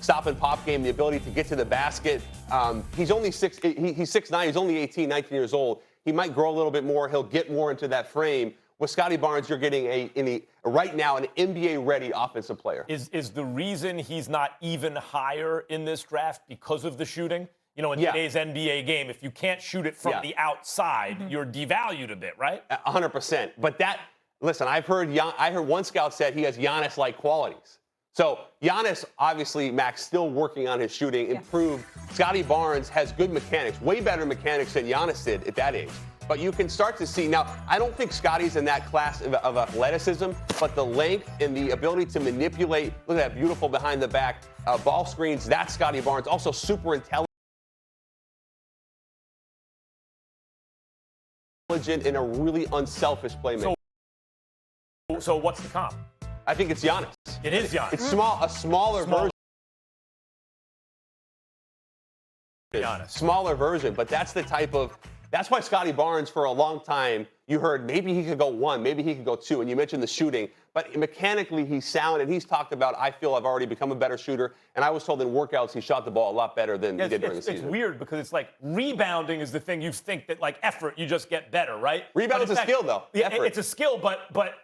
stop and pop game, the ability to get to the basket. He's only he's 6'9", he's only 18, 19 years old. He might grow a little bit more. He'll get more into that frame. With Scotty Barnes, you're getting right now an NBA-ready offensive player. Is the reason he's not even higher in this draft because of the shooting? You know, in today's NBA game, if you can't shoot it from the outside, you're devalued a bit, right? 100%. But listen, I heard one scout said he has Giannis-like qualities. So Giannis, obviously, Max, still working on his shooting, improved. Scotty Barnes has good mechanics, way better mechanics than Giannis did at that age. But you can start to see, now, I don't think Scotty's in that class of athleticism, but the length and the ability to manipulate, look at that beautiful behind the back ball screens, that's Scotty Barnes. Also super intelligent and a really unselfish playmaker. So what's the comp? I think it's Giannis. It is Giannis. It's a smaller version. Giannis. Smaller version, but that's why Scotty Barnes, for a long time, you heard maybe he could go 1, maybe he could go 2, and you mentioned the shooting. But mechanically, he's sound, and he's talked about, I feel I've already become a better shooter. And I was told in workouts he shot the ball a lot better than he did during the season. It's weird because it's like rebounding is the thing you think that, like, effort, you just get better, right? Rebound is a skill, though. Yeah, it's a skill, but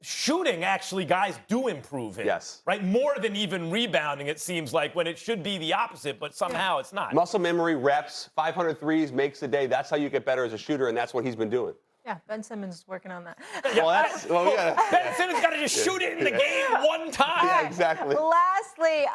shooting, actually, guys do improve in. Yes. Right? More than even rebounding, it seems like, when it should be the opposite, but somehow it's not. Muscle memory, reps, 500 threes makes a day. That's how you get better as a shooter, and that's what he's been doing. Yeah, Ben Simmons is working on that. Ben Simmons got to just shoot it in the game one time. Yeah, exactly. Lastly,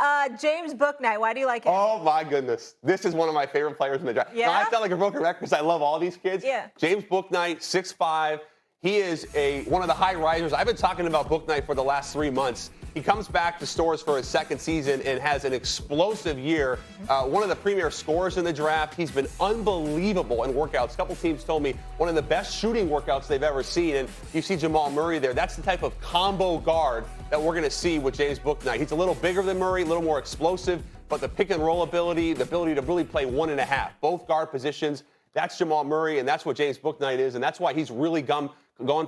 James Bouknight. Why do you like him? Oh, my goodness. This is one of my favorite players in the draft. Yeah? Now, I sound like a broken record because I love all these kids. Yeah. James Bouknight, 6'5". He is one of the high risers. I've been talking about Bouknight for the last 3 months. He comes back to Stores for his second season and has an explosive year. One of the premier scorers in the draft. He's been unbelievable in workouts. A couple teams told me one of the best shooting workouts they've ever seen. And you see Jamal Murray there. That's the type of combo guard that we're going to see with James Bouknight. He's a little bigger than Murray, a little more explosive, but the pick and roll ability, the ability to really play 1.5, both guard positions. That's Jamal Murray, and that's what James Bouknight is, and that's why he's really gone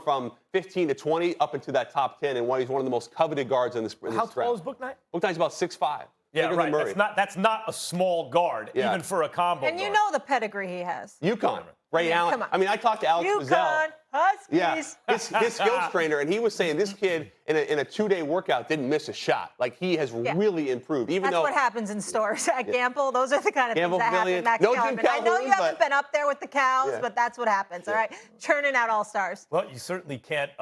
from 15 to 20 up into that top 10, and why he's one of the most coveted guards in this draft. How tall is Bouknight? Bouknight's about 6'5". Yeah, bigger right. than Murray. That's not a small guard, even for a combo And you guard. know the pedigree he has. UConn. Ray Allen. Come on. I mean, I talked to Alex Mazel. UConn, Huskies. Yeah, his skills trainer, and he was saying this kid in a 2-day workout didn't miss a shot. Like, he has really improved. Even That's what happens in Stores at Gamble. Those are the kind of Gamble things that happen. Max No Kellerman. Jim I know you Calhoun, haven't been up there with the cows, but that's what happens, all right? Churning out all-stars. Well, you certainly can't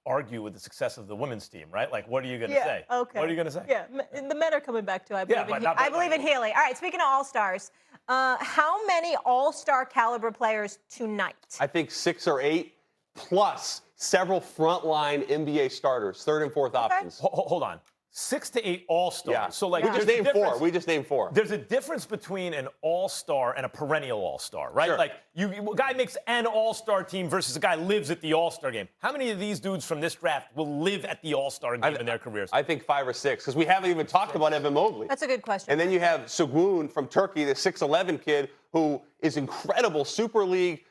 argue with the success of the women's team, right? Like, what are you going to say? Okay. What are you going to say? Yeah, the men are coming back too. I believe, I believe in Healy. All right, speaking of all-stars, how many all-star caliber players tonight? I think 6 or 8, plus several frontline NBA starters, 3rd and 4th options. Hold on. 6 to 8 all-stars. Yeah. So, like, we just named 4. We just named 4. There's a difference between an all-star and a perennial all-star, right? Sure. Like, a guy makes an all-star team versus a guy lives at the all-star game. How many of these dudes from this draft will live at the all-star game in their careers? I think 5 or 6, because we haven't even talked about Evan Mobley. That's a good question. And then you have Sugun from Turkey, the 6'11" kid, who is incredible. Super League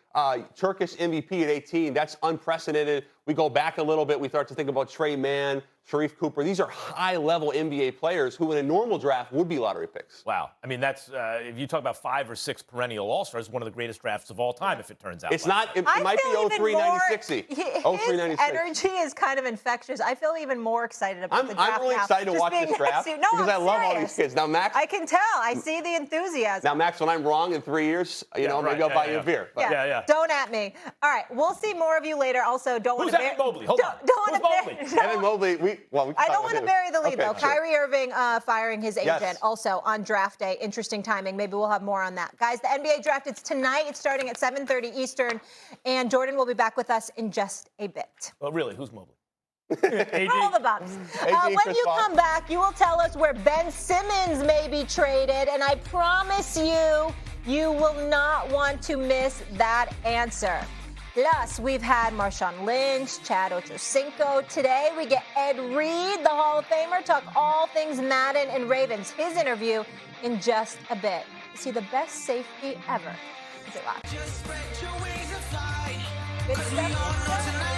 Turkish MVP at 18. That's unprecedented. We go back a little bit. We start to think about Trey Mann, Sharif Cooper. These are high-level NBA players who in a normal draft would be lottery picks. Wow. I mean, that's if you talk about 5 or 6 perennial all-stars, one of the greatest drafts of all time if it turns out. It's not. It might be 03, 96. His energy is kind of infectious. I feel even more excited about the draft. I'm really excited to watch this draft because I love all these kids. Now, Max. I can tell. I see the enthusiasm. Now, Max, when I'm wrong in 3 years, maybe I'll buy you a beer. But Don't at me. All right. We'll see more of you later. Also, don't want to Evan Mobley? Hold on. Who's Mobley? Evan Mobley. I don't want to bury the lead, though. Sure. Kyrie Irving firing his agent also on draft day. Interesting timing. Maybe we'll have more on that. Guys, the NBA draft, it's tonight. It's starting at 7:30 Eastern. And Jordan will be back with us in just a bit. Well, really, who's Mobley? All the bucks. When you come back, you will tell us where Ben Simmons may be traded. And I promise you, you will not want to miss that answer. Plus, we've had Marshawn Lynch, Chad Ochocinco. Today, we get Ed Reed, the Hall of Famer, talk all things Madden and Ravens. His interview in just a bit. Is he the best safety ever? Is it live? Good stuff.